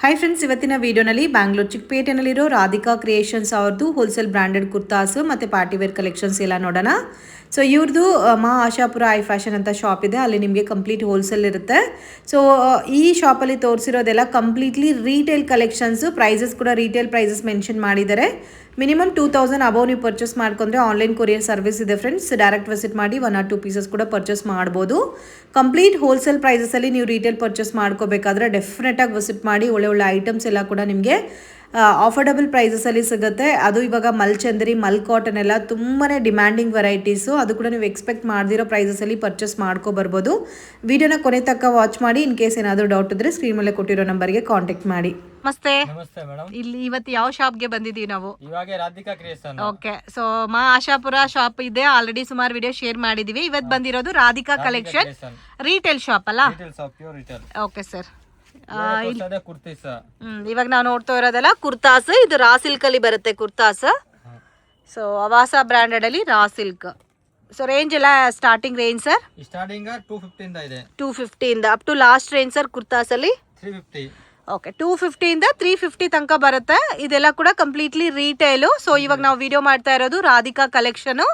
Hi friends, ಇವತ್ತಿನ ವಿಡಿಯೋನಲ್ಲಿ Bangalore ಚಿಕ್ಕಪೇಟೆನಲ್ಲಿರೋ Radhika creations ಅವ್ರದ್ದು ಹೋಲ್ಸೇಲ್ ಬ್ರ್ಯಾಂಡೆಡ್ ಕುರ್ತಾಸು ಮತ್ತು ಪಾರ್ಟಿವೇರ್ ಕಲೆಕ್ಷನ್ಸ್ ಎಲ್ಲ ನೋಡೋಣ. ಸೊ ಇವ್ರದ್ದು ಮಾ ಆಶಾಪುರ ಐ ಫ್ಯಾಷನ್ ಅಂತ ಶಾಪ್ ಇದೆ, ಅಲ್ಲಿ ನಿಮಗೆ ಕಂಪ್ಲೀಟ್ ಹೋಲ್ಸೇಲ್ ಇರುತ್ತೆ. ಸೊ ಈ ಶಾಪಲ್ಲಿ ತೋರಿಸಿರೋದೆಲ್ಲ ಕಂಪ್ಲೀಟ್ಲಿ ರೀಟೇಲ್ ಕಲೆಕ್ಷನ್ಸು. ಪ್ರೈಸಸ್ ಕೂಡ ರೀಟೇಲ್ ಪ್ರೈಸಸ್ ಮೆನ್ಷನ್ ಮಾಡಿದ್ದಾರೆ. ಮಿನಿಮಮ್ 2000 ಅಬೌವ್ ನೀವು ಪರ್ಚೇಸ್ ಮಾಡ್ಕೊಂಡ್ರೆ ಆನ್ಲೈನ್ ಕೊರಿಯರ್ ಸರ್ವಿಸ್ ಇದೆ ಫ್ರೆಂಡ್ಸ್. ಡೈರೆಕ್ಟ್ ವಿಸಿಟ್ ಮಾಡಿ 1 or 2 ಪೀಸಸ್ ಕೂಡ ಪರ್ಚೇಸ್ ಮಾಡ್ಬೋದು. ಕಂಪ್ಲೀಟ್ ಹೋಲ್ಸೇಲ್ ಪ್ರೈಸಸಲ್ಲಿ ನೀವು ರೀಟೇಲ್ ಪರ್ಚೇಸ್ ಮಾಡ್ಕೋಬೇಕಾದ್ರೆ ಡೆಫಿನೆಟಾಗಿ ವಿಸಿಟ್ ಮಾಡಿ. ಒಳ್ಳೆ ಐಟಮ್ಸ್ ಎಲ್ಲ ಕೂಡ ನಿಮಗೆ ಆಫರ್ಡಬಲ್ ಪ್ರೈಸಸಲ್ಲಿ ಸಿಗುತ್ತೆ. ಅದು ಇವಾಗ ಮಲ್ಚಂದರಿ, ಮಲ್ ಕಾಟನ್ ಎಲ್ಲ ತುಂಬಾ ಡಿಮ್ಯಾಂಡಿಂಗ್ ವೆರೈಟೀಸು. ಅದು ಕೂಡ ನೀವು ಎಕ್ಸ್ಪೆಕ್ಟ್ ಮಾಡದಿರೋ ಪ್ರೈಸಸಲ್ಲಿ ಪರ್ಚೇಸ್ ಮಾಡ್ಕೊಬರ್ಬೋದು. ವಿಡಿಯೋನ ಕೊನೆ ತನಕ ವಾಚ್ ಮಾಡಿ. ಇನ್ ಕೇಸ್ ಏನಾದರೂ ಡೌಟ್ ಇದ್ದರೆ ಸ್ಕ್ರೀನ್ ಮೇಲೆ ಕೊಟ್ಟಿರೋ ನಂಬರ್ಗೆ ಕಾಂಟ್ಯಾಕ್ಟ್ ಮಾಡಿ. ನಮಸ್ತೆ. ನಮಸ್ತೆ ಮೇಡಮ್. ಇಲ್ಲಿ ಇವತ್ತು ಯಾವ ಶಾಪ್ಗೆ ಬಂದಿದ್ದೀವಿ ನಾವು? ಇವಾಗ ರಾಧಿಕಾ ಕ್ರಿಯೇಷನ್. ಓಕೆ, ಸೊ ಮಾ ಆಶಾಪುರ ಶಾಪ್ ಇದೆ, ಆಲ್ರೆಡಿ ಸುಮಾರು ವಿಡಿಯೋ ಶೇರ್ ಮಾಡಿದೀವಿ. ಇವತ್ತು ಬಂದಿರೋದು ರಾಧಿಕಾ ಕಲೆಕ್ಷನ್ ರೀಟೇಲ್ ಶಾಪ್ ಅಲ್ಲ? Pure retail. Okay sir. Kurtis. ಇವಾಗ ನಾವು ನೋಡ್ತಾ ಇರೋದೆಲ್ಲ ಕುರ್ತಾಸ್. ಇದು ರಾ ಸಿಲ್ಕ್ ಅಲ್ಲಿ ಬರುತ್ತೆ ಕುರ್ತಾಸ್. ಸೊ ಅವಾಸ ಬ್ರಾಂಡೆಡ್ ಅಲ್ಲಿ ರಾ ಸಿಲ್ಕ್. ಸೊ ರೇಂಜ್ ಎಲ್ಲ ಸ್ಟಾರ್ಟಿಂಗ್ ರೇಂಜ್ ಸರ್? ಸ್ಟಾರ್ಟಿಂಗ್ 250 ಇಂದ ಇದೆ. 250 ಇಂದ up to last range sir kurtas ಅಲ್ಲಿ 350. ಓಕೆ, 250 ಇಂದ 350 ತನಕ ಬರುತ್ತೆ. ಇದೆಲ್ಲ ಕೂಡ ಕಂಪ್ಲೀಟ್ಲಿ ರೀಟೇಲು. ಸೊ ಇವಾಗ ನಾವು ವಿಡಿಯೋ ಮಾಡ್ತಾ ಇರೋದು ರಾಧಿಕಾ ಕಲೆಕ್ಷನ್.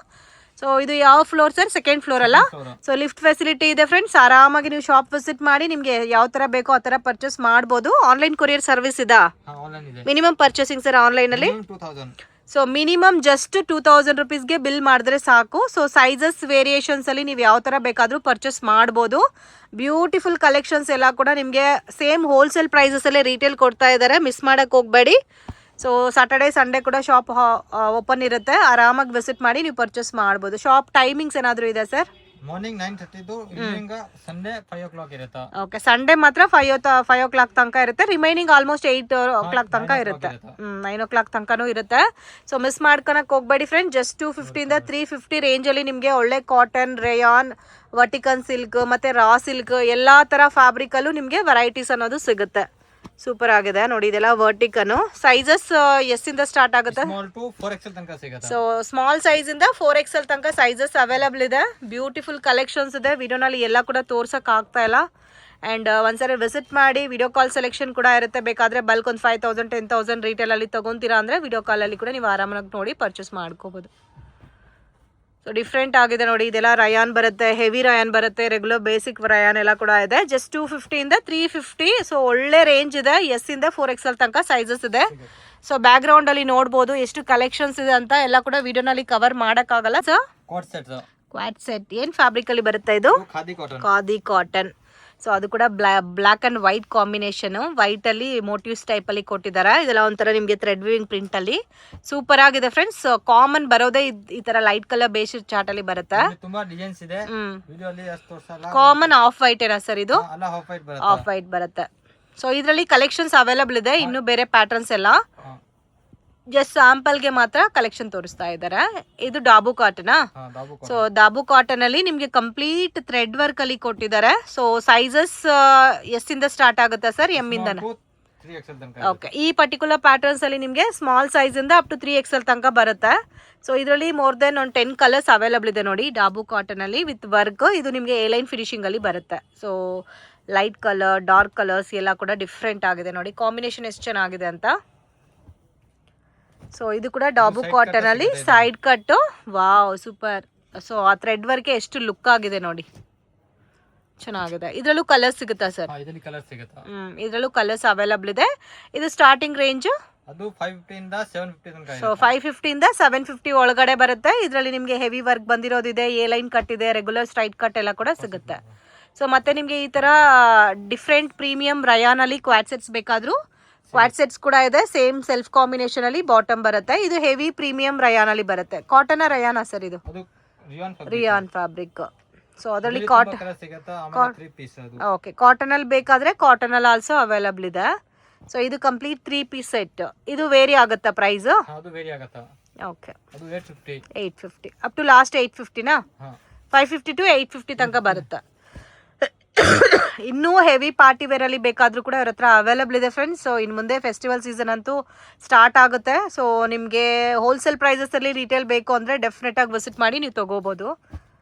ಸೊ ಇದು ಯಾವ ಫ್ಲೋರ್ ಸರ್? ಸೆಕೆಂಡ್ ಫ್ಲೋರ್ ಅಲ್ಲ? ಸೊ ಲಿಫ್ಟ್ ಫೆಸಿಲಿಟಿ ಇದೆ ಫ್ರೆಂಡ್ಸ್. ಆರಾಮಾಗಿ ನೀವು ಶಾಪ್ ವಿಸಿಟ್ ಮಾಡಿ ನಿಮಗೆ ಯಾವ ತರ ಬೇಕೋ ಆ ತರ ಪರ್ಚೇಸ್ ಮಾಡ್ಬೋದು. ಆನ್ಲೈನ್ ಕೊರಿಯರ್ ಸರ್ವಿಸ್ ಇದೆ. ಮಿನಿಮಮ್ ಪರ್ಚೇಸಿಂಗ್ ಸರ್ ಆನ್ಲೈನ್ ಅಲ್ಲಿ? ಸೊ ಮಿನಿಮಮ್ ಜಸ್ಟ್ 2000 ರುಪೀಸ್ಗೆ ಬಿಲ್ ಮಾಡಿದ್ರೆ ಸಾಕು. ಸೊ ಸೈಜಸ್ ವೇರಿಯೇಷನ್ಸ್ ಅಲ್ಲಿ ನೀವು ಯಾವ ತರ ಬೇಕಾದ್ರೂ ಪರ್ಚೇಸ್ ಮಾಡ್ಬೋದು. ಬ್ಯೂಟಿಫುಲ್ ಕಲೆಕ್ಷನ್ಸ್ ಎಲ್ಲ ಕೂಡ ನಿಮಗೆ ಸೇಮ್ ಹೋಲ್ಸೇಲ್ ಪ್ರೈಸಸ್ ಅಲ್ಲೇ ರೀಟೇಲ್ ಕೊಡ್ತಾ ಇದ್ದಾರೆ. ಮಿಸ್ ಮಾಡಕ್ ಹೋಗ್ಬೇಡಿ. ಸೊ ಸ್ಯಾಟರ್ಡೇ ಸಂಡೇ ಕೂಡ ಶಾಪ್ ಓಪನ್ ಇರುತ್ತೆ. ಆರಾಮಾಗಿ ವಿಸಿಟ್ ಮಾಡಿ ನೀವು ಪರ್ಚೇಸ್ ಮಾಡ್ಬೋದು. ಶಾಪ್ ಟೈಮಿಂಗ್ಸ್ ಏನಾದರೂ ಇದೆ sir? Morning 9:30 evening Sunday 5 o'clock ಇರುತ್ತೆ. ಓಕೆ, ಸಂಡೇ ಮಾತ್ರ 5 o'clock ತನಕ ಇರುತ್ತೆ. ರಿಮೈನಿಂಗ್ ಆಲ್ಮೋಸ್ಟ್ 8 o'clock ತನಕ ಇರುತ್ತೆ. 9 o'clock ತನಕನೂ ಇರುತ್ತೆ. ಸೊ ಮಿಸ್ ಮಾಡ್ಕೊಳಕ್ ಹೋಗ್ಬೇಡಿ ಫ್ರೆಂಡ್. ಜಸ್ಟ್ 250 ಇಂದ 350 ರೇಂಜಲ್ಲಿ ನಿಮಗೆ ಒಳ್ಳೆ ಕಾಟನ್, ರೇಯಾನ್, ವರ್ಟಿಕನ್ ಸಿಲ್ಕ್ ಮತ್ತೆ ರಾ ಸಿಲ್ಕ್ ಎಲ್ಲಾ ತರ ಫ್ಯಾಬ್ರಿಕ್ ಅಲ್ಲೂ ನಿಮಗೆ ವೆರೈಟೀಸ್ ಅನ್ನೋದು ಸಿಗುತ್ತೆ. ಸೂಪರ್ ಆಗಿದೆ ನೋಡಿ. ಇದೆಲ್ಲ ವರ್ಟಿಕನ್. ಸೈಜಸ್ ಎಸ್ ಇಂದ ಸ್ಟಾರ್ಟ್ ಆಗುತ್ತೆ? ಸ್ಮಾಲ್ ಟು 4XL ತನಕ ಸಿಗುತ್ತೆ. ಸೊ ಸ್ಮಾಲ್ ಸೈಜ್ ಇಂದ 4XL ತನಕ ಸೈಜಸ್ ಅವೈಲಬಲ್ ಇದೆ. ಬ್ಯೂಟಿಫುಲ್ ಕಲೆಕ್ಷನ್ಸ್ ಇದೆ. ವಿಡಿಯೋನಲ್ಲಿ ಎಲ್ಲ ಕೂಡ ತೋರ್ಸಕ್ ಆಗ್ತಾ ಇಲ್ಲ. ಅಂಡ್ ಒಂದ್ಸರಿ ವಿಸಿಟ್ ಮಾಡಿ. ವಿಡಿಯೋ ಕಾಲ್ ಸೆಲೆಕ್ಷನ್ ಕೂಡ ಇರುತ್ತೆ. ಬೇಕಾದ್ರೆ ಬಲ್ಕ್ ಒಂದು 5000 10,000 ರೀಟೇಲ್ ಅಲ್ಲಿ ತಗೊಂತೀರಾ ಅಂದ್ರೆ ವಿಡಿಯೋ ಕಾಲ್ ಅಲ್ಲಿ ಕೂಡ ನೀವು ಆರಾಮಾಗಿ ನೋಡಿ ಪರ್ಚೇಸ್ ಮಾಡ್ಕೋಬಹುದು. ಸೊ ಡಿಫ್ರೆಂಟ್ ಆಗಿದೆ ನೋಡಿ. ಇದೆಲ್ಲ ರಯಾನ್ ಬರುತ್ತೆ, ಹೆವಿ ರಯಾನ್ ಬರುತ್ತೆ, ರೆಗ್ಯುಲರ್ ಬೇಸಿಕ್ ರಯಾನ್ ಎಲ್ಲ ಕೂಡ ಇದೆ. ಜಸ್ಟ್ 250 ಇಂದ 350. ಸೊ ಒಳ್ಳೆ ರೇಂಜ್ ಇದೆ. ಎಸ್ ಇಂದ 4XL ತನಕ ಸೈಜಸ್ ಇದೆ. ಸೊ ಬ್ಯಾಕ್ ಗ್ರೌಂಡ್ ಅಲ್ಲಿ ನೋಡಬಹುದು ಎಷ್ಟು ಕಲೆಕ್ಷನ್ಸ್ ಇದೆ ಅಂತ. ಎಲ್ಲ ಕೂಡ ವಿಡಿಯೋನಲ್ಲಿ ಕವರ್ ಮಾಡಕ್ಕಾಗಲ್ಲ. ಸೊ ಕ್ವಾಡ್ ಸೆಟ್ ಏನ್ ಫ್ಯಾಬ್ರಿಕ್ ಅಲ್ಲಿ ಬರುತ್ತೆ? ಇದು ಖಾದಿ ಕಾಟನ್. ಸೊ ಅದು ಕೂಡ black and white combination. White ಅಲ್ಲಿ ಮೋಟಿವ್ಸ್ ಟೈಪ್ ಅಲ್ಲಿ ಕೊಟ್ಟಿದ್ದಾರೆ. ಇದೆಲ್ಲ ಒಂಥರ ನಿಮಗೆ ಥ್ರೆಡ್ ವಿವಿಂಗ್ ಪ್ರಿಂಟ್ ಅಲ್ಲಿ ಸೂಪರ್ ಆಗಿದೆ ಫ್ರೆಂಡ್ಸ್. ಕಾಮನ್ ಬರೋದೇ ಈ ತರ ಲೈಟ್ ಕಲರ್ ಬೇಸ್ ಚಾರ್ಟ್ ಅಲ್ಲಿ ಬರುತ್ತೆ. ತುಂಬಾ ಡಿಸೈನ್ಸ್ ಇದೆ. ವಿಡಿಯೋ ಅಲ್ಲಿ ಅಷ್ಟು ತೋರಿಸಲ್ಲ. ಕಾಮನ್ ಆಫ್ ವೈಟ್ ಏನಾ ಸರ್ ಇದು? ಆಫ್ ವೈಟ್ ಬರುತ್ತೆ. ಸೊ ಇದರಲ್ಲಿ ಕಲೆಕ್ಷನ್ಸ್ ಅವೈಲಬಲ್ ಇದೆ. ಇನ್ನು ಬೇರೆ ಪ್ಯಾಟರ್ನ್ಸ್ ಎಲ್ಲ ಜಸ್ಟ್ ಸ್ಯಾಂಪಲ್ಗೆ ಮಾತ್ರ ಕಲೆಕ್ಷನ್ ತೋರಿಸ್ತಾ ಇದ್ದಾರೆ. ಇದು ಡಾಬು ಕಾಟನ್. ಸೊ ಡಾಬು ಕಾಟನ್ ಅಲ್ಲಿ ನಿಮ್ಗೆ ಕಂಪ್ಲೀಟ್ ಥ್ರೆಡ್ ವರ್ಕ್ ಅಲ್ಲಿ ಕೊಟ್ಟಿದ್ದಾರೆ. ಸೊ ಸೈಜಸ್ ಎಸ್ ಇಂದ ಸ್ಟಾರ್ಟ್ ಆಗುತ್ತೆ ಸರ್? ಎಂ ಇಂದ? ಓಕೆ, ಈ ಪರ್ಟಿಕ್ಯುಲರ್ ಪ್ಯಾಟರ್ನ್ಸ್ ಅಲ್ಲಿ ನಿಮ್ಗೆ ಸ್ಮಾಲ್ ಸೈಜ್ ಇಂದ ಅಪ್ ಟು 3XL ತನಕ ಬರುತ್ತೆ. ಸೊ ಇದರಲ್ಲಿ ಮೋರ್ ದೆನ್ ಒಂದು 10 ಕಲರ್ಸ್ ಅವೈಲಬಲ್ ಇದೆ ನೋಡಿ ಡಾಬು ಕಾಟನ್ ಅಲ್ಲಿ ವಿತ್ ವರ್ಕ್. ಇದು ನಿಮ್ಗೆ ಎ ಲೈನ್ ಫಿನಿಶಿಂಗ್ ಅಲ್ಲಿ ಬರುತ್ತೆ. So light colour, dark colours ಎಲ್ಲ ಕೂಡ ಡಿಫ್ರೆಂಟ್ ಆಗಿದೆ ನೋಡಿ. ಕಾಂಬಿನೇಷನ್ ಎಷ್ಟು ಚೆನ್ನಾಗಿದೆ ಅಂತ. ಸೊ ಇದು ಕೂಡ ಡಾಬು ಕಾಟನ್ ಅಲ್ಲಿ side cut. Wow, super. So ಆ ಥ್ರೆಡ್ ವರ್ಕ್ ಎಷ್ಟು ಲುಕ್ ಆಗಿದೆ ನೋಡಿ, ಚೆನ್ನಾಗಿದೆ. ಇದ್ರಲ್ಲೂ ಕಲರ್ಸ್ ಸಿಗುತ್ತಾ ಸರ್? ಇದ್ರಲ್ಲೂ ಕಲರ್ಸ್ ಅವೈಲಬಲ್ ಇದೆ. ಇದು ಸ್ಟಾರ್ಟಿಂಗ್ ರೇಂಜ್ ಅದು 550 ಇಂದ 750 ತನಕ. ಸೊ 550 ಇಂದ 750 ಒಳಗಡೆ ಬರುತ್ತೆ. ಇದರಲ್ಲಿ ನಿಮಗೆ ಹೆವಿ ವರ್ಕ್ ಬಂದಿರೋದಿದೆ, ಎ ಲೈನ್ ಕಟ್ ಇದೆ, ರೆಗ್ಯುಲರ್ ಸ್ಟ್ರೈಟ್ ಕಟ್ ಎಲ್ಲ ಕೂಡ ಸಿಗುತ್ತೆ. ಸೊ ಮತ್ತೆ ನಿಮಗೆ ಈ ತರ ಡಿಫ್ರೆಂಟ್ ಪ್ರೀಮಿಯಂ ರಯಾನ್ ಅಲ್ಲಿ ಕ್ವಾಡ್ ಸೆಟ್ಸ್ ಬೇಕಾದ್ರೂ ಕ್ವಾಡ್ ಸೆಟ್ಸ್ ಕೂಡ ಇದೆ. ಸೇಮ್ ಸೆಲ್ಫ್ ಕಾಂಬಿನೇಷನ್ ಅಲ್ಲಿ ಬಾಟಮ್ ಬರುತ್ತೆ. ಇದು ಹೆವಿ ಪ್ರೀಮಿಯಂ ರಯಾನ್ ಅಲ್ಲಿ ಬರುತ್ತೆ. Cotton rayon sir? ಇದು ರಿಯಾನ್ ಫ್ಯಾಬ್ರಿಕ್. ಸೊ ಅದರಲ್ಲಿ ಓಕೆ, ಕಾಟನ್ ಅಲ್ಲಿ ಬೇಕಾದ್ರೆ ಕಾಟನ್ ಅಲ್ಲಿ ಆಲ್ಸೋ ಅವೈಲಬಲ್ ಇದೆ. ಸೊ ಇದು ಕಂಪ್ಲೀಟ್ 3 ಪೀಸ್ ಸೆಟ್. ಇದು ವೇರಿ ಆಗುತ್ತಾ price? Okay, 850 up to last 850 ನಾ? 550 to 850 ತನಕ ಬರುತ್ತೆ. ಇನ್ನೂ ಹೆವಿ ಪಾರ್ಟಿ ವೇರ್ ಅಲ್ಲಿ ಬೇಕಾದ್ರೂ ಕೂಡ ಅವ್ರ ಹತ್ರ ಅವೈಲಬಲ್ ಇದೆ ಫ್ರೆಂಡ್ಸ್. ಸೊ ಇನ್ನು ಮುಂದೆ ಫೆಸ್ಟಿವಲ್ ಸೀಸನ್ ಅಂತೂ ಸ್ಟಾರ್ಟ್ ಆಗುತ್ತೆ. ಸೊ ನಿಮಗೆ ಹೋಲ್ಸೇಲ್ ಪ್ರೈಸಸ್ ಅಲ್ಲಿ ರೀಟೇಲ್ ಬೇಕು ಅಂದ್ರೆ ಡೆಫಿನೆಟ್ ಆಗಿ ವಿಸಿಟ್ ಮಾಡಿ ನೀವು ತಗೋಬಹುದು.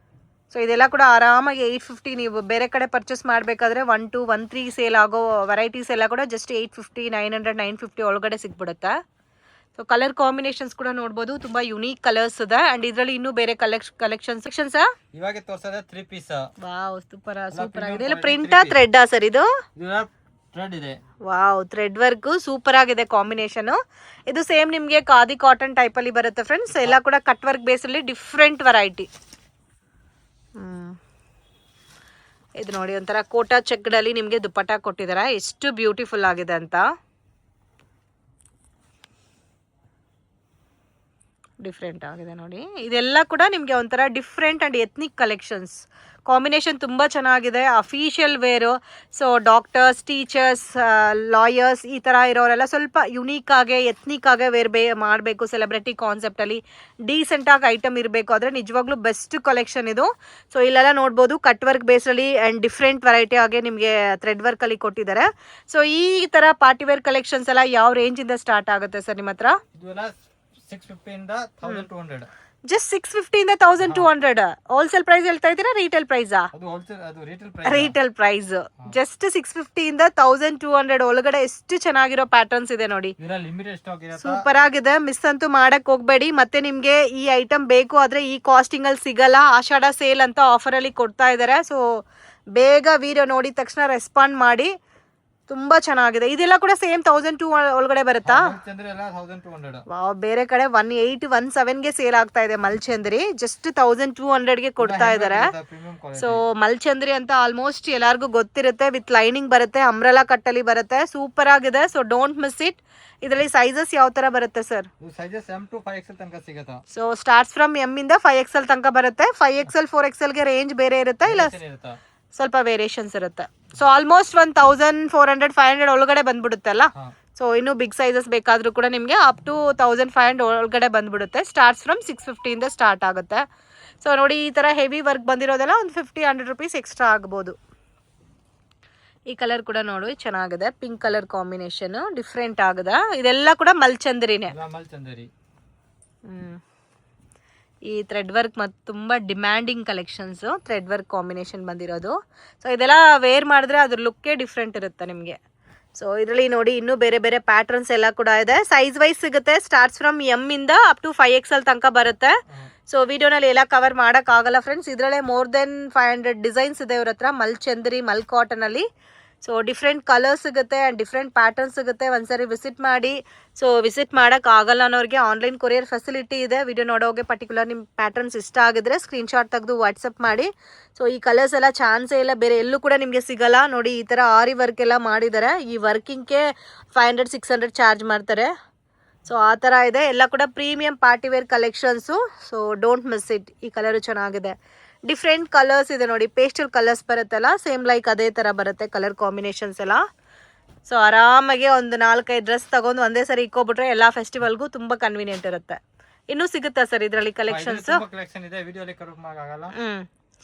ಸೊ ಇದೆಲ್ಲ ಕೂಡ ಆರಾಮಾಗಿ 850 ನೀವು ಬೇರೆ ಕಡೆ ಪರ್ಚೇಸ್ ಮಾಡಬೇಕಾದ್ರೆ 1213 ಸೇಲ್ ಆಗೋ ವೆರೈಟೀಸ್ ಎಲ್ಲ ಕೂಡ ಜಸ್ಟ್ 850 900 950 ಒಳಗಡೆ ಸಿಕ್ಬಿಡುತ್ತೆ. ಸೊ ಕಲರ್ ಕಾಂಬಿನೇಷನ್ಸ್ ಕೂಡ ನೋಡ್ಬೋದು, ತುಂಬ ಯುನೀಕ್ ಕಲರ್ಸ್ ಇದೆ. ಆ್ಯಂಡ್ ಇದರಲ್ಲಿ ಇನ್ನೂ ಬೇರೆ ಕಲೆಕ್ಷನ್ಸ್ ಇವಾಗ ತೋರ್ಸೋದೆ 3 ಪೀಸ್. ವಾವ್ ಸೂಪರ್ ಆಗಿದೆ. ಇಲ್ಲ ಪ್ರಿಂಟಾ ಥ್ರೆಡ್ಡಾ ಸರ್ ಇದು? ಥ್ರೆಡ್ ಇದೆ. ವಾವ್ ಥ್ರೆಡ್ ವರ್ಕ್ ಸೂಪರ್ ಆಗಿದೆ ಕಾಂಬಿನೇಷನ್. ಇದು ಸೇಮ್ ನಿಮಗೆ ಖಾದಿ ಕಾಟನ್ ಟೈಪ್ ಅಲ್ಲಿ ಬರುತ್ತೆ ಫ್ರೆಂಡ್ಸ್. ಎಲ್ಲ ಕೂಡ ಕಟ್ ವರ್ಕ್ ಬೇಸ್ ಅಲ್ಲಿ ಡಿಫ್ರೆಂಟ್ ವೆರೈಟಿ. ಇದು ನೋಡಿ ಒಂಥರ ಕೋಟಾ ಚೆಕ್ಡಲ್ಲಿ ನಿಮಗೆ ದುಪ್ಪಟ್ಟ ಕೊಟ್ಟಿದ್ದಾರೆ, ಎಷ್ಟು ಬ್ಯೂಟಿಫುಲ್ ಆಗಿದೆ ಅಂತ. ಡಿಫ್ರೆಂಟ್ ಆಗಿದೆ ನೋಡಿ. ಇದೆಲ್ಲ ಕೂಡ ನಿಮಗೆ ಒಂಥರ different and ethnic collections. Combination ತುಂಬ ಚೆನ್ನಾಗಿದೆ. Official wear, so doctors, teachers, lawyers ಈ ಥರ ಇರೋರೆಲ್ಲ ಸ್ವಲ್ಪ ಯುನೀಕಾಗೆ ಎತ್ನಿಕ್ಕಾಗೆ ಮಾಡಬೇಕು, ಸೆಲೆಬ್ರಿಟಿ ಕಾನ್ಸೆಪ್ಟಲ್ಲಿ ಡೀಸೆಂಟಾಗಿ ಐಟಮ್ ಇರಬೇಕು ಆದರೆ ನಿಜವಾಗ್ಲೂ ಬೆಸ್ಟ್ ಕಲೆಕ್ಷನ್ ಇದು. ಸೊ ಇಲ್ಲೆಲ್ಲ ನೋಡ್ಬೋದು ಕಟ್ ವರ್ಕ್ ಬೇಸಲ್ಲಿ ಆ್ಯಂಡ್ ಡಿಫ್ರೆಂಟ್ ವೆರೈಟಿ ಆಗಿ ನಿಮಗೆ ಥ್ರೆಡ್ ವರ್ಕಲ್ಲಿ ಕೊಟ್ಟಿದ್ದಾರೆ. ಸೊ ಈ ಥರ ಪಾರ್ಟಿ ವೇರ್ ಕಲೆಕ್ಷನ್ಸ್ ಎಲ್ಲ ಯಾವ ರೇಂಜಿಂದ ಸ್ಟಾರ್ಟ್ ಆಗುತ್ತೆ ಸರ್ ನಿಮ್ಮ ಹತ್ರ? 650 ಇಂದ 1200. ಜಸ್ಟ್ 650 ಇಂದ 1200 ಹೋಲ್ಸೇಲ್ ಪ್ರೈಸ್ ಹೇಳ್ತಾ ಇದ್ದೀರಾ, ರೀಟೇಲ್ ಪ್ರೈಸಾ? ಅದು ಹೋಲ್ಸೇಲ್, ಅದು retail price. Retail price just 650 ಇಂದ 1200 ಒಳಗಡೆ ಎಷ್ಟು ಚೆನ್ನಾಗಿರೋ ಪ್ಯಾಟರ್ನ್ಸ್ ಇದೆ ನೋಡಿ. ಇದರಲ್ಲಿ ಲಿಮಿಟೆಡ್ ಸ್ಟಾಕ್ ಇರುತ್ತೆ. ಸೂಪರ್ ಆಗಿದೆ, ಮಿಸ್ ಅಂತೂ ಮಾಡಕ್ ಹೋಗ್ಬೇಡಿ. ಮತ್ತೆ ನಿಮ್ಗೆ ಈ ಐಟಮ್ ಬೇಕು ಆದ್ರೆ ಈ ಕಾಸ್ಟಿಂಗ್ ಅಲ್ಲಿ ಸಿಗಲ್ಲ, ಆಷಾಢ ಸೇಲ್ ಅಂತ ಆಫರ್ ಅಲ್ಲಿ ಕೊಡ್ತಾ ಇದ್ದಾರೆ. ಸೊ ಬೇಗ ವಿಡಿಯೋ ನೋಡಿದ ತಕ್ಷಣ ರೆಸ್ಪಾಂಡ್ ಮಾಡಿ, ತುಂಬಾ ಚೆನ್ನಾಗಿದೆ. ಇದೆಲ್ಲ ಕೂಡ ಸೇಮ್ 1200 ಒಳಗಡೆ ಬರುತ್ತಾ? ಮಲ್ಚಂದ್ರಿ ಎಲ್ಲ 1200. ವಾವ್, ಬೇರೆ ಕಡೆ 18 17ಗೆ ಸೇಲ್ ಆಗ್ತಾ ಇದೆ ಮಲ್ಚಂದ್ರಿ, ಜಸ್ಟ್ 1200ಗೆ ಕೊಡ್ತಾ ಇದ್ದಾರೆ. ಸೊ ಮಲ್ಚಂದ್ರಿ ಅಂತ ಆಲ್ಮೋಸ್ಟ್ ಎಲ್ಲರಿಗೂ ಗೊತ್ತಿರುತ್ತೆ, ವಿತ್ ಲೈನಿಂಗ್ ಬರುತ್ತೆ, ಅಂಬ್ರೆಲಾ ಕಟ್ಟಲ್ಲಿ ಬರುತ್ತೆ, ಸೂಪರ್ ಆಗಿದೆ. So don't miss it. ಇದರಲ್ಲಿ ಸೈಜಸ್ ಯಾವ ತರ ಬರುತ್ತೆ sir? Sizes M to 5XL ತನಕ ಸಿಗುತ್ತೆ. ಸೊ ಸ್ಟಾರ್ಟ್ಸ್ ಫ್ರಮ್ M ಇಂದ 5XL ತನಕ ಬರುತ್ತೆ. 5XL 4XL ಗೆ ರೇಂಜ್ ಬೇರೆ ಇರುತ್ತೆ, ಇಲ್ಲ ಸ್ವಲ್ಪ ವೇರಿಯೇಷನ್ಸ್ ಇರುತ್ತೆ. ಸೊ ಆಲ್ಮೋಸ್ಟ್ 1400 500 ಒಳಗಡೆ ಬಂದ್ಬಿಡುತ್ತಲ್ಲ. ಸೊ ಇನ್ನು ಬಿಗ್ ಸೈಜಸ್ ಬೇಕಾದ್ರೂ ಕೂಡ ನಿಮಗೆ ಅಪ್ ಟು 1500 ಒಳಗಡೆ ಬಂದ್ಬಿಡುತ್ತೆ. ಸ್ಟಾರ್ಟ್ಸ್ ಫ್ರಮ್ 650 ಇಂದ ಸ್ಟಾರ್ಟ್ ಆಗುತ್ತೆ. ಸೊ ನೋಡಿ ಈ ಥರ ಹೆವಿ ವರ್ಕ್ ಬಂದಿರೋದೆಲ್ಲ ಒಂದು 50-100 ರುಪೀಸ್ ಎಕ್ಸ್ಟ್ರಾ ಆಗ್ಬೋದು. ಈ ಕಲರ್ ಕೂಡ ನೋಡಿ ಚೆನ್ನಾಗಿದೆ, ಪಿಂಕ್ ಕಲರ್ ಕಾಂಬಿನೇಷನ್ ಡಿಫ್ರೆಂಟ್ ಆಗಿದೆ. ಇದೆಲ್ಲ ಕೂಡ ಮಲ್ಚಂದ್ರಿನೇ. ಈ ಥ್ರೆಡ್ ವರ್ಕ್ ಮತ್ತು ತುಂಬ demanding collections, thread work combination ಬಂದಿರೋದು. ಸೊ ಇದೆಲ್ಲ ವೇರ್ ಮಾಡಿದ್ರೆ ಅದ್ರ ಲುಕ್ಕೇ ಡಿಫ್ರೆಂಟ್ ಇರುತ್ತೆ ನಿಮಗೆ. ಸೊ ಇದರಲ್ಲಿ ನೋಡಿ ಇನ್ನೂ ಬೇರೆ ಬೇರೆ ಪ್ಯಾಟರ್ನ್ಸ್ ಎಲ್ಲ ಕೂಡ ಇದೆ. ಸೈಜ್ ವೈಸ್ ಸಿಗುತ್ತೆ, ಸ್ಟಾರ್ಟ್ಸ್ ಫ್ರಮ್ M ಇಂದ ಅಪ್ ಟು 5XL ತನಕ ಬರುತ್ತೆ. ಸೊ ವಿಡಿಯೋನಲ್ಲಿ ಎಲ್ಲ ಕವರ್ ಮಾಡೋಕ್ಕಾಗಲ್ಲ ಫ್ರೆಂಡ್ಸ್. ಇದರಲ್ಲೇ ಮೋರ್ ದೆನ್ 500 ಡಿಸೈನ್ಸ್ ಇದೆ ಇವ್ರ ಹತ್ರ ಮಲ್ಚಂದ್ರಿ ಮಲ್ ಕಾಟನಲ್ಲಿ. ಸೊ ಡಿಫ್ರೆಂಟ್ ಕಲರ್ಸ್ ಸಿಗುತ್ತೆ ಆ್ಯಂಡ್ ಡಿಫ್ರೆಂಟ್ ಪ್ಯಾಟರ್ನ್ಸ್ ಸಿಗುತ್ತೆ. ಒಂದ್ಸರಿ ವಿಸಿಟ್ ಮಾಡಿ. ಸೊ ವಿಸಿಟ್ ಮಾಡೋಕ್ಕಾಗಲ್ಲ ಅನ್ನೋರಿಗೆ ಆನ್ಲೈನ್ ಕೊರಿಯರ್ ಫೆಸಿಲಿಟಿ ಇದೆ. ವಿಡಿಯೋ ನೋಡೋಗೆ ಪರ್ಟಿಕ್ಯುಲರ್ ನಿಮ್ಮ ಪ್ಯಾಟರ್ನ್ಸ್ ಇಷ್ಟ ಆಗಿದ್ರೆ ಸ್ಕ್ರೀನ್ಶಾಟ್ ತೆಗೆದು ವಾಟ್ಸಪ್ ಮಾಡಿ. ಸೊ ಈ ಕಲರ್ಸ್ ಎಲ್ಲ ಚಾನ್ಸೇ ಇಲ್ಲ, ಬೇರೆ ಎಲ್ಲೂ ಕೂಡ ನಿಮಗೆ ಸಿಗಲ್ಲ. ನೋಡಿ ಈ ಥರ ಆರಿ ವರ್ಕ್ ಎಲ್ಲ ಮಾಡಿದ್ದಾರೆ. ಈ ವರ್ಕಿಂಗ್ಗೆ 500-600 ಚಾರ್ಜ್ ಮಾಡ್ತಾರೆ. ಸೊ ಆ ಥರ ಇದೆ, ಎಲ್ಲ ಕೂಡ premium partywear collections. So don't miss it. ಈ ಕಲರು ಚೆನ್ನಾಗಿದೆ, ಡಿಫ್ರೆಂಟ್ ಕಲರ್ಸ್ ಇದೆ ನೋಡಿ, ಪೇಸ್ಟಲ್ ಕಲರ್ಸ್ ಬರುತ್ತಲ್ಲ ಸೇಮ್ ಲೈಕ್ ಅದೇ ಥರ ಬರುತ್ತೆ ಕಲರ್ ಕಾಂಬಿನೇಷನ್ಸ್ ಎಲ್ಲ. ಸೊ ಆರಾಮಾಗಿ ಒಂದು 4-5 ಡ್ರೆಸ್ ತಗೊಂಡು ಒಂದೇ ಸರಿ ಇಕ್ಕೋಬಿಟ್ರೆ ಎಲ್ಲ ಫೆಸ್ಟಿವಲ್ಗೂ ತುಂಬ ಕನ್ವೀನಿಯಂಟ್ ಇರುತ್ತೆ. ಇನ್ನೂ ಸಿಗುತ್ತಾ ಸರ್ ಇದರಲ್ಲಿ ಕಲೆಕ್ಷನ್ಸ್?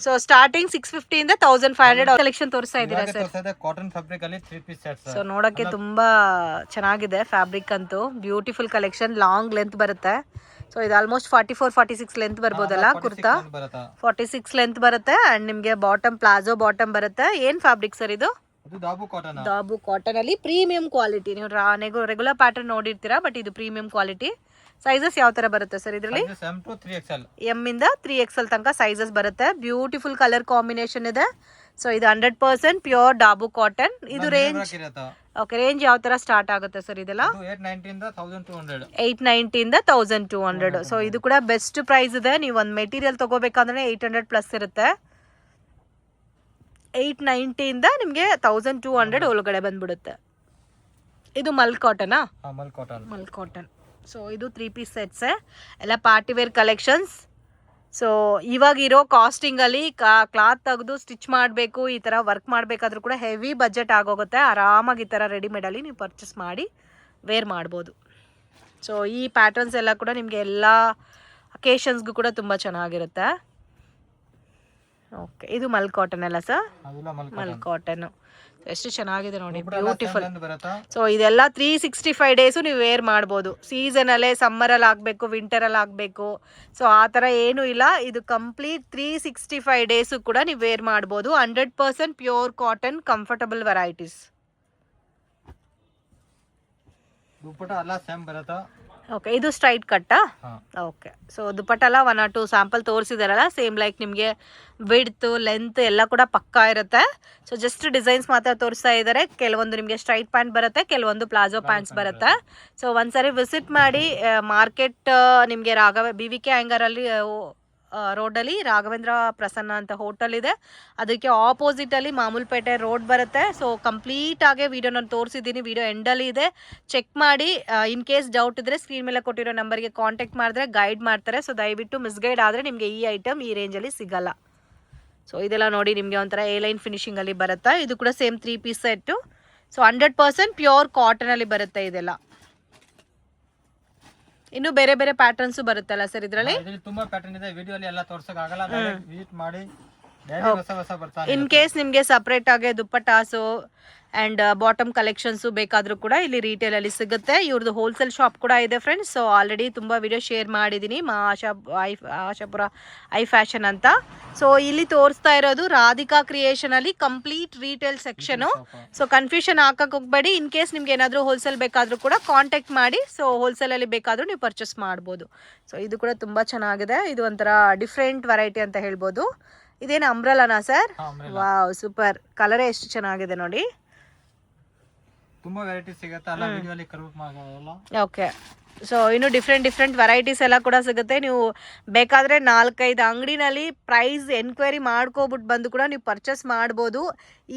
ಸೊ ಸ್ಟಾರ್ಟಿಂಗ್ 650 ಇಂದ 1500 ಕಲೆಕ್ಷನ್ ತೋರಿಸ್ತಾ ಇದ್ದೀರಾ ಸರ್? ಕಾಟನ್ ಫ್ಯಾಬ್ರಿಕ್ ಅಲ್ಲಿ 3 ಪೀಸ್ ಸೆಟ್ಸ್. ಸೊ ನೋಡೋಕ್ಕೆ ತುಂಬಾ ಚೆನ್ನಾಗಿದೆ ಫ್ಯಾಬ್ರಿಕ್ ಅಂತೂ, ಬ್ಯೂಟಿಫುಲ್ ಕಲೆಕ್ಷನ್, ಲಾಂಗ್ ಲೆಂತ್ ಬರುತ್ತೆ. ಸೊ ಇದು ಆಲ್ಮೋಸ್ಟ್ 44-46 ಲೆಂತ್ ಬರ್ಬೋದಲ್ಲ ಕುರ್ತಾ? 46 ಲೆಂತ್ ಬರುತ್ತೆ. ಅಂಡ್ ನಿಮಗೆ ಬಾಟಮ್ ಪ್ಲಾಜೋ ಬಾಟಮ್ ಬರುತ್ತೆ. ಏನ್ ಫ್ಯಾಬ್ರಿಕ್ ಸರ್ ಇದು? ದಾಬು ಕಾಟನ್ ಅಲ್ಲಿ ಪ್ರೀಮಿಯಂ ಕ್ವಾಲಿಟಿ. ನೀವು ರೆಗ್ಯುಲರ್ ಪ್ಯಾಟರ್ನ್ ನೋಡಿರ್ತೀರಾ, ಬಟ್ ಇದು ಪ್ರೀಮಿಯಂ ಕ್ವಾಲಿಟಿ. ಸೈಜಸ್ ಯಾವ ತರ ಬರುತ್ತೆ ಸರ್ ಇದರಲ್ಲಿ? M ಇಂದ 3XL ತನಕ ಸೈಜಸ್ ಬರುತ್ತೆ. ಬ್ಯೂಟಿಫುಲ್ ಕಲರ್ ಕಾಂಬಿನೇಷನ್ ಇದೆ. ಸೊ ಇದು 100% ಪ್ಯೂರ್ ಡಾಬು ಕಾಟನ್. ಇದು ರೇಂಜ್ ಓಕೆ, ರೇಂಜ್ ಯಾವ ತರ ಸ್ಟಾರ್ಟ್ ಆಗುತ್ತೆ ಸರ್ ಇದೆಲ್ಲ? 890 ಇಂದ 1200. ಸೊ ಇದು ಕೂಡ ಬೆಸ್ಟ್ ಪ್ರೈಸ್ ಇದೆ. ನೀವು ಒಂದು ಮೆಟೀರಿಯಲ್ ತಗೋಬೇಕಂದ್ರೆ 800 ಪ್ಲಸ್ ಇರುತ್ತೆ. 890 ಇಂದ ನಿಮಗೆ 1200 ಒಳಗಡೆ ಬಂದ್ಬಿಡುತ್ತೆ. ಇದು ಮಲ್ ಕಾಟನಾ? ಮಲ್ ಕಾಟನ್. ಸೊ ಇದು 3 ಪೀಸ್ ಸೆಟ್ಸ್ ಎಲ್ಲ ಪಾರ್ಟಿ ವೇರ್ ಕಲೆಕ್ಷನ್ಸ್. ಸೊ ಇವಾಗಿರೋ ಕಾಸ್ಟಿಂಗಲ್ಲಿ ಕ್ಲಾತ್ ತೆಗೆದು ಸ್ಟಿಚ್ ಮಾಡಬೇಕು, ಈ ಥರ ವರ್ಕ್ ಮಾಡಬೇಕಾದ್ರೂ ಕೂಡ ಹೆವಿ ಬಜೆಟ್ ಆಗೋಗುತ್ತೆ. ಆರಾಮಾಗಿ ಈ ಥರ ರೆಡಿಮೇಡಲ್ಲಿ ನೀವು ಪರ್ಚೇಸ್ ಮಾಡಿ ವೇರ್ ಮಾಡ್ಬೋದು. ಸೊ ಈ ಪ್ಯಾಟರ್ನ್ಸ್ ಎಲ್ಲ ಕೂಡ ನಿಮಗೆ ಎಲ್ಲ ಅಕೇಶನ್ಸ್ಗೂ ಕೂಡ ತುಂಬ ಚೆನ್ನಾಗಿರುತ್ತೆ. ಓಕೆ, ಇದು ಮಲ್ ಕಾಟನ್ ಅಲ್ಲ ಸರ್? ಮಲ್ ಕಾಟನ್ನು. ಸೊ ಎಷ್ಟು ಚೆನ್ನಾಗಿದೆ ನೋಡಿ, ದುಪ್ಪಟ್ಟ ಎಲ್ಲ ಬ್ಯೂಟಿಫುಲ್. same length ಬರುತ್ತಾ. ಸೊ ಇದೆಲ್ಲ 365 ಡೇಸು ನೀವು ವೇರ್ ಮಾಡ್ಬೋದು. ಸೀಸನಲ್ಲೇ ಸಮ್ಮರಲ್ಲಿ ಆಗಬೇಕು, ವಿಂಟರಲ್ಲಿ ಆಗಬೇಕು, ಸೊ ಆ ಥರ ಏನೂ ಇಲ್ಲ. ಇದು ಕಂಪ್ಲೀಟ್ 365 ಡೇಸು ಕೂಡ ನೀವು ವೇರ್ ಮಾಡ್ಬೋದು. 100% pure cotton comfortable varieties. Dupatta ಎಲ್ಲ ಸೇಮ್ ಬರುತ್ತಾ. ಓಕೆ, ಇದು ಸ್ಟ್ರೈಟ್ ಕಟ್ಟಾ? ಹಾ. ಓಕೆ, ಸೊ ದುಪ್ಪಟ್ಟೆಲ್ಲ 1 or 2 ಸ್ಯಾಂಪಲ್ ತೋರಿಸಿದಾರಲ್ಲ, ಸೇಮ್ ಲೈಕ್ ನಿಮಗೆ ವಿಡ್ತು ಲೆಂತ್ ಎಲ್ಲ ಕೂಡ ಪಕ್ಕಾ ಇರುತ್ತೆ. ಸೊ ಜಸ್ಟ್ ಡಿಸೈನ್ಸ್ ಮಾತ್ರ ತೋರಿಸ್ತಾ ಇದ್ದಾರೆ. ಕೆಲವೊಂದು ನಿಮಗೆ ಸ್ಟ್ರೈಟ್ ಪ್ಯಾಂಟ್ ಬರುತ್ತೆ, ಕೆಲವೊಂದು ಪ್ಲಾಜೋ ಪ್ಯಾಂಟ್ಸ್ ಬರುತ್ತೆ. ಸೊ ಒಂದ್ಸರಿ ವಿಸಿಟ್ ಮಾಡಿ. ಮಾರ್ಕೆಟ್ ನಿಮಗೆ BVK ಆ್ಯಂಗರಲ್ಲಿ ರೋಡಲ್ಲಿ ರಾಘವೇಂದ್ರ ಪ್ರಸನ್ನ ಅಂತ ಹೋಟೆಲ್ ಇದೆ, ಅದಕ್ಕೆ ಆಪೋಸಿಟಲ್ಲಿ ಮಾಮೂಲ್ಪೇಟೆ ರೋಡ್ ಬರುತ್ತೆ. ಸೊ ಕಂಪ್ಲೀಟಾಗಿ ವೀಡಿಯೋ ನಾನು ತೋರಿಸಿದ್ದೀನಿ, ವೀಡಿಯೋ ಎಂಡಲ್ಲಿ ಇದೆ, ಚೆಕ್ ಮಾಡಿ. ಇನ್ ಕೇಸ್ ಡೌಟ್ ಇದ್ದರೆ ಸ್ಕ್ರೀನ್ ಮೇಲೆ ಕೊಟ್ಟಿರೋ ನಂಬರ್ಗೆ ಕಾಂಟ್ಯಾಕ್ಟ್ ಮಾಡಿದ್ರೆ ಗೈಡ್ ಮಾಡ್ತಾರೆ. ಸೊ ದಯವಿಟ್ಟು ಮಿಸ್ಗೈಡ್ ಆದರೆ ನಿಮಗೆ ಈ ಐಟಮ್ ಈ ರೇಂಜಲ್ಲಿ ಸಿಗಲ್ಲ. ಸೊ ಇದೆಲ್ಲ ನೋಡಿ ನಿಮಗೆ ಒಂಥರ A-ಲೈನ್ ಫಿನಿಶಿಂಗಲ್ಲಿ ಬರುತ್ತೆ. ಇದು ಕೂಡ same 3 piece set. So 100% pure ಕಾಟನಲ್ಲಿ ಬರುತ್ತೆ ಇದೆಲ್ಲ. ಇನ್ನು ಬೇರೆ ಬೇರೆ ಪ್ಯಾಟರ್ನ್ಸ್ ಬರುತ್ತಲ್ಲ ಸರ್ ಇದರಲ್ಲಿ? ಇದರಲ್ಲಿ ತುಂಬಾ ಪ್ಯಾಟರ್ನ್ ಇದೆ, ವಿಡಿಯೋ ಅಲ್ಲಿ ಎಲ್ಲ ತೋರ್ಸಕ್ ಆಗಲ್ಲ. ವಿಸಿಟ್ ಮಾಡಿ ಡೈಲಿ ಹೊಸ ಬರ್ತಾನೆ. ಇನ್ ಕೇಸ್ ನಿಮಗೆ ಸಪ್ರೇಟ್ ಆಗಿ ದುಪ್ಪಟ್ಟಾಸು ಆ್ಯಂಡ್ ಬಾಟಮ್ ಕಲೆಕ್ಷನ್ಸು ಬೇಕಾದರೂ ಕೂಡ ಇಲ್ಲಿ ರಿಟೇಲಲ್ಲಿ ಸಿಗುತ್ತೆ. ಇವ್ರದ್ದು ಹೋಲ್ಸೇಲ್ ಶಾಪ್ ಕೂಡ ಇದೆ ಫ್ರೆಂಡ್ಸ್. ಸೊ ಆಲ್ರೆಡಿ ತುಂಬ ವಿಡಿಯೋ ಶೇರ್ ಮಾಡಿದ್ದೀನಿ, ಆಶಾಪುರ ಐ ಫ್ಯಾಷನ್ ಅಂತ. ಸೊ ಇಲ್ಲಿ ತೋರಿಸ್ತಾ ಇರೋದು ರಾಧಿಕಾ ಕ್ರಿಯೇಷನಲ್ಲಿ complete retail section. So confusion ಹಾಕಕ್ಕೆ ಹೋಗಬೇಡಿ. ಇನ್ ಕೇಸ್ ನಿಮ್ಗೆ ಏನಾದರೂ ಹೋಲ್ಸೇಲ್ ಬೇಕಾದರೂ ಕೂಡ ಕಾಂಟ್ಯಾಕ್ಟ್ ಮಾಡಿ. ಸೊ ಹೋಲ್ಸೇಲಲ್ಲಿ ಬೇಕಾದರೂ ನೀವು ಪರ್ಚೇಸ್ ಮಾಡ್ಬೋದು. ಸೊ ಇದು ಕೂಡ ತುಂಬ ಚೆನ್ನಾಗಿದೆ. ಇದು ಒಂಥರ ಡಿಫ್ರೆಂಟ್ ವೆರೈಟಿ ಅಂತ ಹೇಳ್ಬೋದು. ಇದೇನು ಅಂಬ್ರಲಾನಾ ಸರ್? Wow, super. ಕಲರೇ ಎಷ್ಟು ಚೆನ್ನಾಗಿದೆ ನೋಡಿ. ತುಂಬಾ ವೆರೈಟಿ ಸಿಗುತ್ತೆ, ಅಲ್ಲ ವಿಡಿಯೋ ಅಲ್ಲಿ ಕರ್ವ್ ಮಾಡಲ್ಲ. ಓಕೆ, ಸೊ ಇನ್ನು ಡಿಫ್ರೆಂಟ್ ವೆರೈಟೀಸ್ ಎಲ್ಲ ಕೂಡ ಸಿಗುತ್ತೆ. ನೀವು ಬೇಕಾದರೆ 4-5 ಅಂಗಡಿನಲ್ಲಿ ಪ್ರೈಸ್ ಎನ್ಕ್ವೈರಿ ಮಾಡ್ಕೊಬಿಟ್ಟು ಬಂದು ಕೂಡ ನೀವು ಪರ್ಚೇಸ್ ಮಾಡ್ಬೋದು.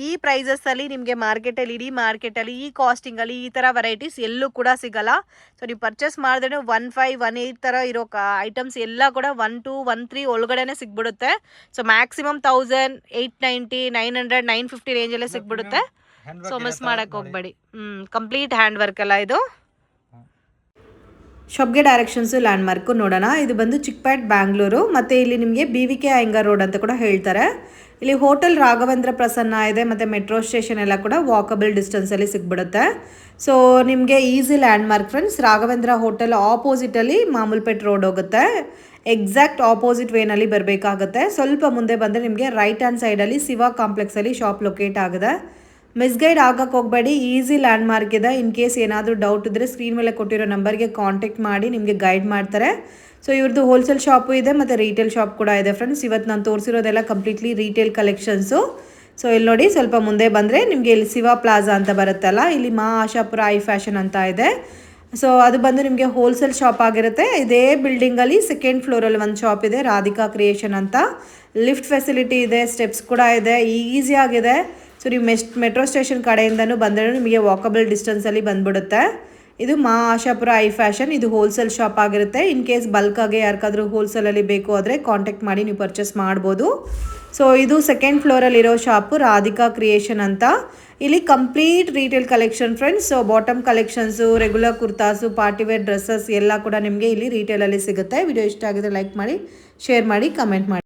ಈ ಪ್ರೈಸಸ್ಸಲ್ಲಿ ನಿಮಗೆ ಮಾರ್ಕೆಟಲ್ಲಿ, ಇಡೀ ಮಾರ್ಕೆಟಲ್ಲಿ ಈ ಕಾಸ್ಟಿಂಗಲ್ಲಿ ಈ ಥರ ವೆರೈಟೀಸ್ ಎಲ್ಲೂ ಕೂಡ ಸಿಗಲ್ಲ. ಸೊ ನೀವು ಪರ್ಚೇಸ್ ಮಾಡಿದ್ರೆ 1500, 1800 ಥರ ಇರೋ ಐಟಮ್ಸ್ ಎಲ್ಲ ಕೂಡ 1200, 1300 ಒಳಗಡೆನೆ ಸಿಗ್ಬಿಡುತ್ತೆ. ಸೊ ಮ್ಯಾಕ್ಸಿಮಮ್ 1000, 890, 900, 950 ರೇಂಜಲ್ಲೇ ಸಿಗ್ಬಿಡುತ್ತೆ. ಸೊ ಮಿಸ್ ಮಾಡಕ್ಕೆ ಹೋಗಬೇಡಿ. ಕಂಪ್ಲೀಟ್ ಹ್ಯಾಂಡ್ ವರ್ಕ್ ಅಲ್ಲ ಇದು. ಶಾಪ್ಗೆ ಡೈರೆಕ್ಷನ್ಸು ಲ್ಯಾಂಡ್ಮಾರ್ಕು ನೋಡೋಣ. ಇದು ಬಂದು ಚಿಕ್ಕಪೇಟ್ ಬ್ಯಾಂಗ್ಳೂರು, ಮತ್ತು ಇಲ್ಲಿ ನಿಮಗೆ BVK ಅಯ್ಯಂಗಾರ್ ರೋಡ್ ಅಂತ ಕೂಡ ಹೇಳ್ತಾರೆ. ಇಲ್ಲಿ ಹೋಟೆಲ್ ರಾಘವೇಂದ್ರ ಪ್ರಸನ್ನ ಇದೆ, ಮತ್ತು ಮೆಟ್ರೋ ಸ್ಟೇಷನ್ ಎಲ್ಲ ಕೂಡ ವಾಕಬಲ್ ಡಿಸ್ಟೆನ್ಸಲ್ಲಿ ಸಿಗ್ಬಿಡುತ್ತೆ. ಸೊ ನಿಮಗೆ easy landmark friends. Raghavendra hotel ಆಪೋಸಿಟಲ್ಲಿ ಮಾಮೂಲ್ಪೇಟ್ ರೋಡ್ ಹೋಗುತ್ತೆ. ಎಕ್ಸಾಕ್ಟ್ ಆಪೋಸಿಟ್ ವೇನಲ್ಲಿ ಬರಬೇಕಾಗುತ್ತೆ. ಸ್ವಲ್ಪ ಮುಂದೆ ಬಂದರೆ ನಿಮಗೆ ರೈಟ್ ಹ್ಯಾಂಡ್ ಸೈಡಲ್ಲಿ ಶಿವ ಕಾಂಪ್ಲೆಕ್ಸಲ್ಲಿ ಶಾಪ್ ಲೊಕೇಟ್ ಆಗಿದೆ. ಮಿಸ್ಗೈಡ್ ಆಗಕ್ಕೆ ಹೋಗಬೇಡಿ, ಈಸಿ ಲ್ಯಾಂಡ್ಮಾರ್ಕ್ ಇದೆ. ಇನ್ ಕೇಸ್ ಏನಾದರೂ ಡೌಟ್ ಇದ್ದರೆ ಸ್ಕ್ರೀನ್ ಮೇಲೆ ಕೊಟ್ಟಿರೋ ನಂಬರ್ಗೆ ಕಾಂಟ್ಯಾಕ್ಟ್ ಮಾಡಿ, ನಿಮಗೆ ಗೈಡ್ ಮಾಡ್ತಾರೆ. ಸೊ ಇವ್ರದ್ದು ಹೋಲ್ಸೇಲ್ ಶಾಪು ಇದೆ ಮತ್ತು ರೀಟೇಲ್ ಶಾಪ್ ಕೂಡ ಇದೆ ಫ್ರೆಂಡ್ಸ್. ಇವತ್ತು ನಾನು ತೋರಿಸಿರೋದೆಲ್ಲ ಕಂಪ್ಲೀಟ್ಲಿ ರೀಟೇಲ್ ಕಲೆಕ್ಷನ್ಸು. ಸೊ ಇಲ್ಲಿ ನೋಡಿ, ಸ್ವಲ್ಪ ಮುಂದೆ ಬಂದರೆ ನಿಮಗೆ ಇಲ್ಲಿ ಶಿವ ಪ್ಲಾಜಾ ಅಂತ ಬರುತ್ತಲ್ಲ, ಇಲ್ಲಿ ಆಶಾಪುರ ಐ ಫ್ಯಾಷನ್ ಅಂತ ಇದೆ. ಸೊ ಅದು ಬಂದು ನಿಮಗೆ ಹೋಲ್ಸೇಲ್ ಶಾಪ್ ಆಗಿರುತ್ತೆ. ಇದೇ ಬಿಲ್ಡಿಂಗಲ್ಲಿ 2nd ಫ್ಲೋರಲ್ಲಿ ಒಂದು ಶಾಪ್ ಇದೆ, ರಾಧಿಕಾ ಕ್ರಿಯೇಷನ್ ಅಂತ. ಲಿಫ್ಟ್ ಫೆಸಿಲಿಟಿ ಇದೆ, ಸ್ಟೆಪ್ಸ್ ಕೂಡ ಇದೆ, ಈಸಿಯಾಗಿದೆ. ಸೊ ನೀವು ಮೆಟ್ರೋ ಸ್ಟೇಷನ್ ಕಡೆಯಿಂದನೂ ಬಂದರೆ ನಿಮಗೆ ವಾಕಬಲ್ ಡಿಸ್ಟೆನ್ಸಲ್ಲಿ ಬಂದ್ಬಿಡುತ್ತೆ. ಇದು ಆಶಾಪುರ ಐ ಫ್ಯಾಷನ್. ಇದು ಹೋಲ್ಸೇಲ್ ಶಾಪ್ ಆಗಿರುತ್ತೆ. ಇನ್ ಕೇಸ್ ಬಲ್ಕಾಗೆ ಯಾರಿಗಾದ್ರೂ ಹೋಲ್ಸೇಲಲ್ಲಿ ಬೇಕು ಆದರೆ ಕಾಂಟ್ಯಾಕ್ಟ್ ಮಾಡಿ ನೀವು ಪರ್ಚೇಸ್ ಮಾಡ್ಬೋದು. ಸೊ ಇದು 2nd ಫ್ಲೋರಲ್ಲಿರೋ ಶಾಪು ರಾಧಿಕಾ ಕ್ರಿಯೇಷನ್ ಅಂತ. ಇಲ್ಲಿ complete retail collection friends. So bottom collections, regular kurtas, partywear dresses ಎಲ್ಲ ಕೂಡ ನಿಮಗೆ ಇಲ್ಲಿ ರಿಟೇಲಲ್ಲಿ ಸಿಗುತ್ತೆ. ವಿಡಿಯೋ ಇಷ್ಟ ಆಗಿದ್ರೆ ಲೈಕ್ ಮಾಡಿ, ಶೇರ್ ಮಾಡಿ, ಕಮೆಂಟ್ ಮಾಡಿ.